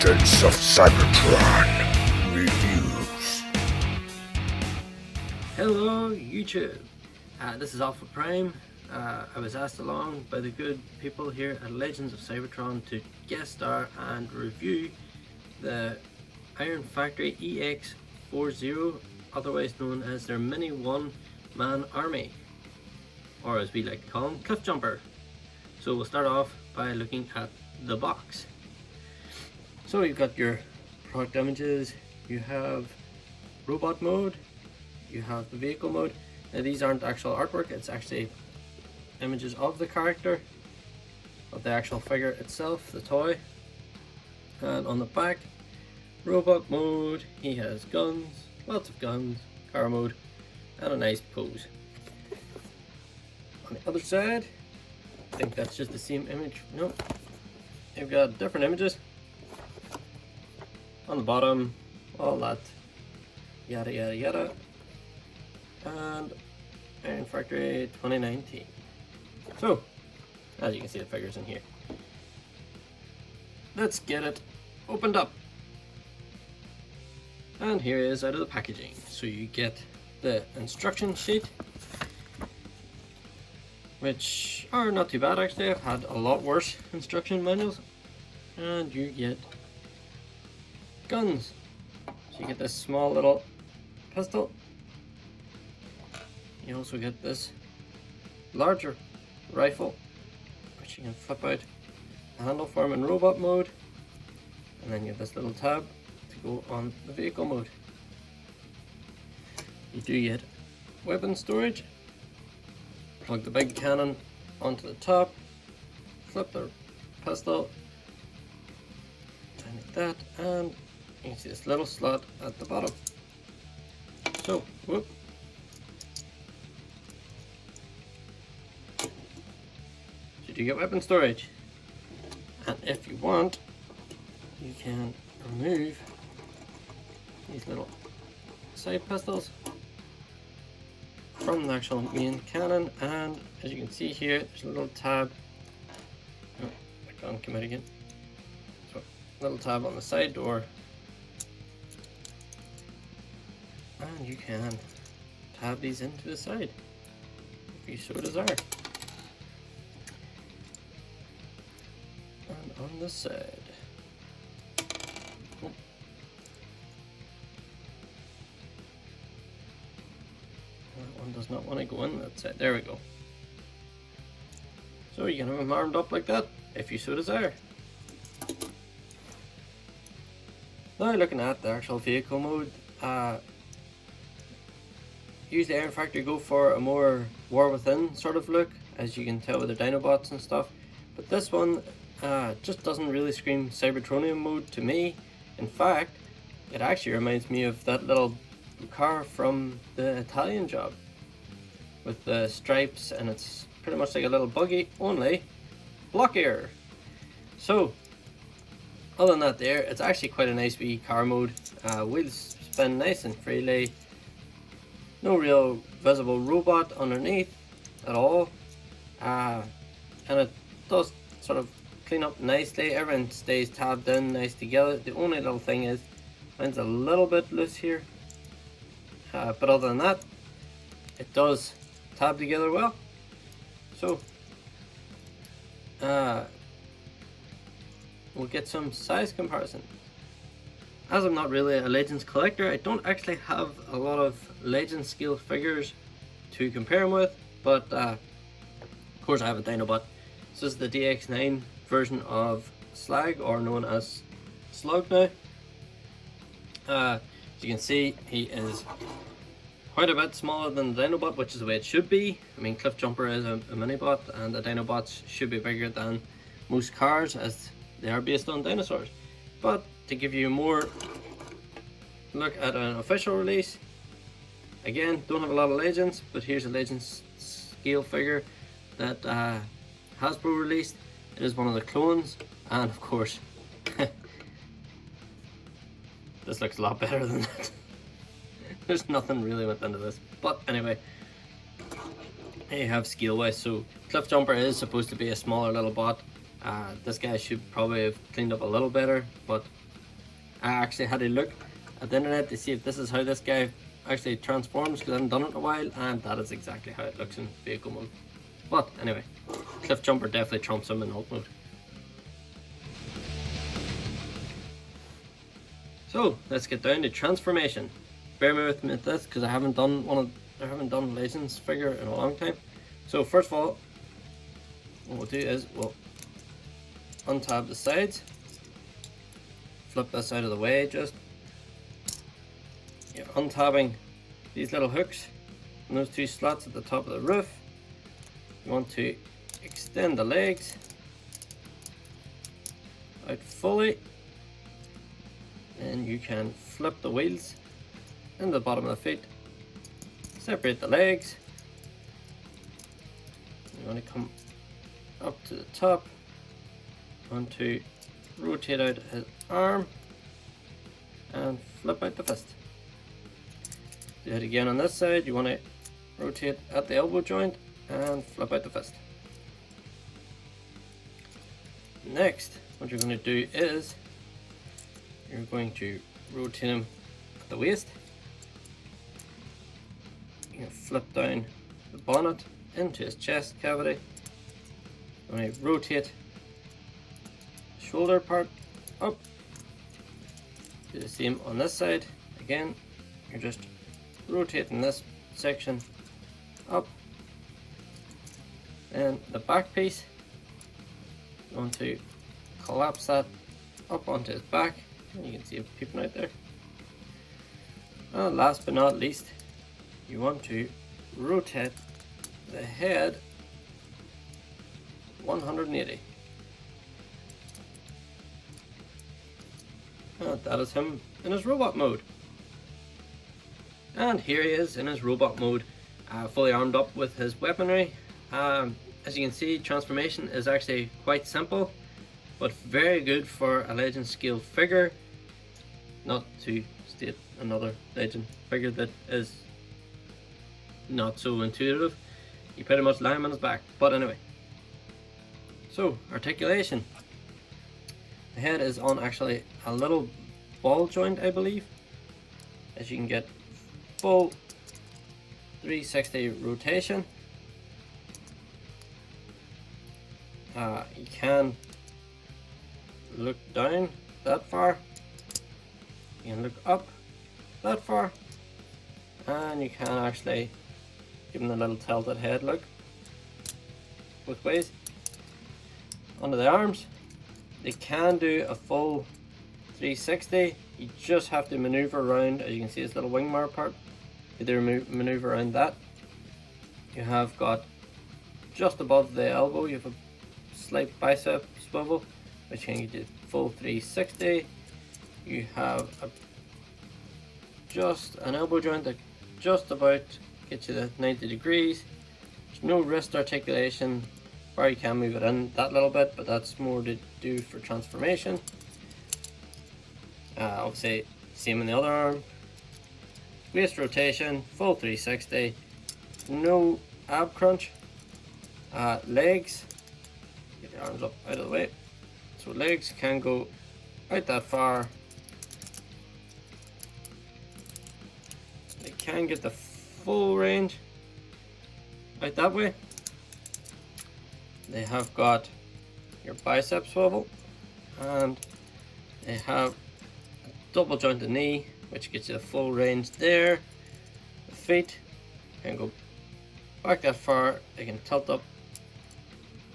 Legends of Cybertron Reviews. Hello YouTube, this is Alpha Prime. I was asked along by the good people here at Legends of Cybertron to guest star and review the Iron Factory EX40, otherwise known as their mini one-man army, or as we like to call them, Cliffjumper. So we'll start off by looking at the box. So you've got your product images, you have robot mode, you have the vehicle mode. Now these aren't actual artwork, it's actually images of the character, of the actual figure itself, the toy. And on the back, robot mode, he has guns, lots of guns, car mode, and a nice pose. On the other side, I think that's just the same image. No, they've got different images on the bottom, all that yada yada yada, and Iron Factory 2019. So, as you can see, the figures in here. Let's get it opened up. And here is out of the packaging. So you get the instruction sheet, which are not too bad actually. I've had a lot worse instruction manuals. And you get guns. So you get this small little pistol. You also get this larger rifle, which you can flip out the handle form in robot mode. And then you have this little tab to go on the vehicle mode. You do get weapon storage. Plug the big cannon onto the top, flip the pistol, and like that, and you can see this little slot at the bottom. So, whoop. So you do get weapon storage. And if you want, you can remove these little side pistols from the actual main cannon, and as you can see here, there's a little tab. Oh, my gun came out again. So, little tab on the side door, and you can tab these into the side if you so desire. And on the side, that one does not want to go in that side. There we go. So you can have them armed up like that if you so desire. Now looking at the actual vehicle mode, usually Iron Factory go for a more War Within sort of look, as you can tell with the Dinobots and stuff. But this one just doesn't really scream Cybertronium mode to me. In fact, it actually reminds me of that little car from the Italian Job with the stripes, and it's pretty much like a little buggy, only blockier. So other than that there, it's actually quite a nice wee car mode. Wheels spin nice and freely, no real visible robot underneath at all, and it does sort of clean up nicely. Everything stays tabbed in nice together. The only little thing is mine's a little bit loose here, but other than that, it does tab together well. So we'll get some size comparison. As I'm not really a Legends collector, I don't actually have a lot of Legends scale figures to compare them with, but of course I have a Dinobot. This is the DX9 version of Slag, or known as Slug now. As you can see, he is quite a bit smaller than the Dinobot, which is the way it should be. I mean, Cliffjumper is a mini-bot, and the Dinobots should be bigger than most cars, as they are based on dinosaurs. But to give you more look at an official release, again, don't have a lot of Legends, but here's a Legends scale figure that Hasbro released. It is one of the clones, and of course this looks a lot better than that. There's nothing really went into this, but anyway, here you have scale wise. So Cliffjumper is supposed to be a smaller little bot. This guy should probably have cleaned up a little better, but I actually had a look at the internet to see if this is how this guy actually transforms, because I haven't done it in a while, and that is exactly how it looks in vehicle mode. But anyway, Cliff Jumper definitely trumps him in Hulk mode. So let's get down to transformation. Bear with me with this because I haven't done Legends figure in a long time. So first of all, what we'll do is we'll untab the sides, flip this out of the way. Just you're untabbing these little hooks and those two slots at the top of the roof. You want to extend the legs out fully, and you can flip the wheels in the bottom of the feet, separate the legs. You want to come up to the top, you want to rotate out his arm and flip out the fist. Do it again on this side. You want to rotate at the elbow joint and flip out the fist. Next, what you're going to do is you're going to rotate him at the waist. You flip down the bonnet into his chest cavity. You want to rotate the shoulder part up. Do the same on this side. Again, you're just rotating this section up. And the back piece, you want to collapse that up onto his back. You can see it peeping out there. And last but not least, you want to rotate the head 180. And that is him in his robot mode. And here he is in his robot mode, fully armed up with his weaponry. As you can see, transformation is actually quite simple, but very good for a Legend scale figure. Not to state another Legend figure that is not so intuitive. You pretty much lie him on his back. But anyway, so articulation. The head is on actually a little ball joint, I believe, as you can get full 360 rotation. You can look down that far, you can look up that far, and you can actually give him a little tilted head look both ways. Under the arms, they can do a full 360. You just have to maneuver around, as you can see, this little wing bar part. Either maneuver around that. You have got just above the elbow, you have a slight bicep swivel, which can get you full 360. You have just an elbow joint that just about gets you the 90 degrees. There's no wrist articulation, or you can move it in that little bit, but that's more to do for transformation. Obviously, same in the other arm. Waist rotation, full 360, no ab crunch. Legs, get your arms up out of the way. So legs can go out that far. They can get the full range out that way. They have got your bicep swivel, and they have a double jointed knee, which gets you the full range there. The feet can go back that far, they can tilt up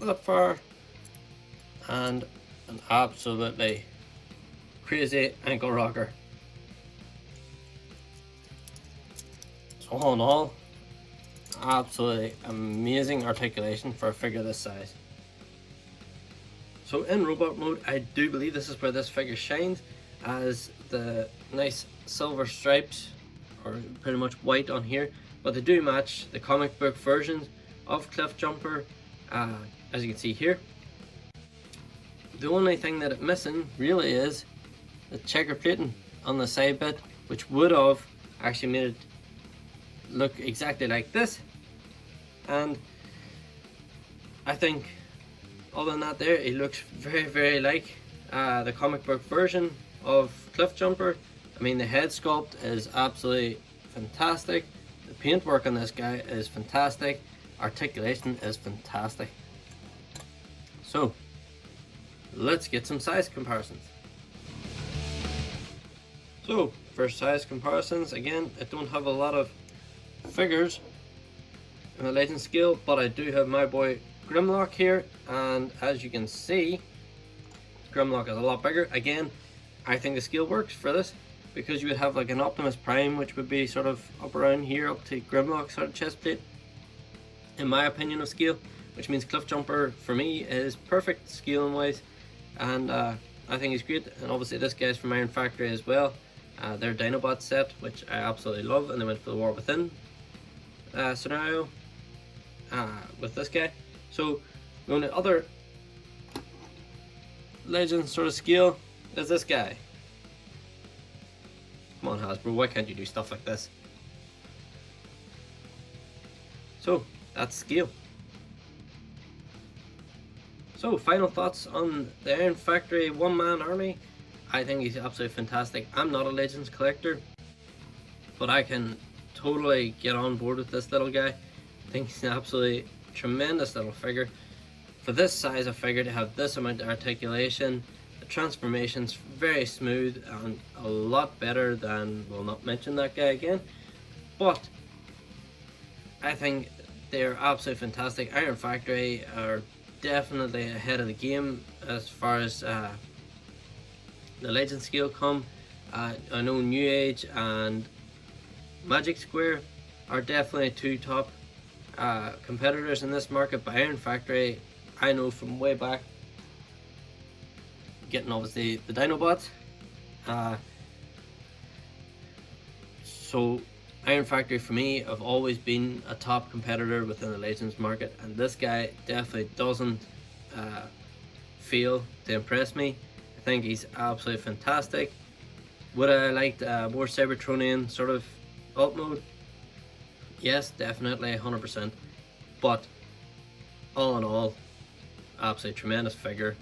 that far, and an absolutely crazy ankle rocker. So all in all, absolutely amazing articulation for a figure this size. So in robot mode, I do believe this is where this figure shines, as the nice silver stripes are pretty much white on here, but they do match the comic book versions of Cliff Jumper, as you can see here. The only thing that it's missing really is the checker plating on the side bit, which would have actually made it look exactly like this. And I think other than that there, it looks very like the comic book version. of Cliffjumper. I mean, the head sculpt is absolutely fantastic. The paintwork on this guy is fantastic. Articulation is fantastic. So, let's get some size comparisons. So, for size comparisons, again, I don't have a lot of figures in the Legend scale, but I do have my boy Grimlock here, and as you can see, Grimlock is a lot bigger. Again, I think the scale works for this, because you would have like an Optimus Prime, which would be sort of up around here, up to Grimlock sort of chest plate, in my opinion of scale, which means Cliffjumper for me is perfect scaling wise, and I think he's great. And obviously this guy's from Iron Factory as well, their Dinobot set, which I absolutely love, and they went for the War Within scenario with this guy. So the only other Legend sort of scale is this guy. Come on Hasbro, why can't you do stuff like this? So that's scale. So final thoughts on the Iron Factory one-man army. I think he's absolutely fantastic. I'm not a Legends collector, but I can totally get on board with this little guy. I think he's an absolutely tremendous little figure. For this size of figure to have this amount of articulation, the transformation's very smooth and a lot better than, we'll not mention that guy again, but I think they're absolutely fantastic. Iron Factory are definitely ahead of the game as far as the Legend scale come. I know New Age and Magic Square are definitely two top competitors in this market, but Iron Factory, I know from way back, getting obviously the Dinobots. So Iron Factory for me have always been a top competitor within the Legends market, and this guy definitely doesn't fail to impress me. I think he's absolutely fantastic. Would I like more Cybertronian sort of alt mode? Yes, definitely, 100%. But all in all, absolutely tremendous figure.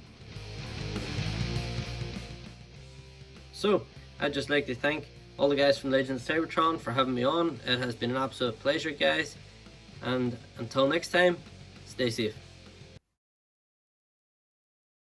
So I'd just like to thank all the guys from Legends Cybertron for having me on. It has been an absolute pleasure, guys, and until next time, stay safe.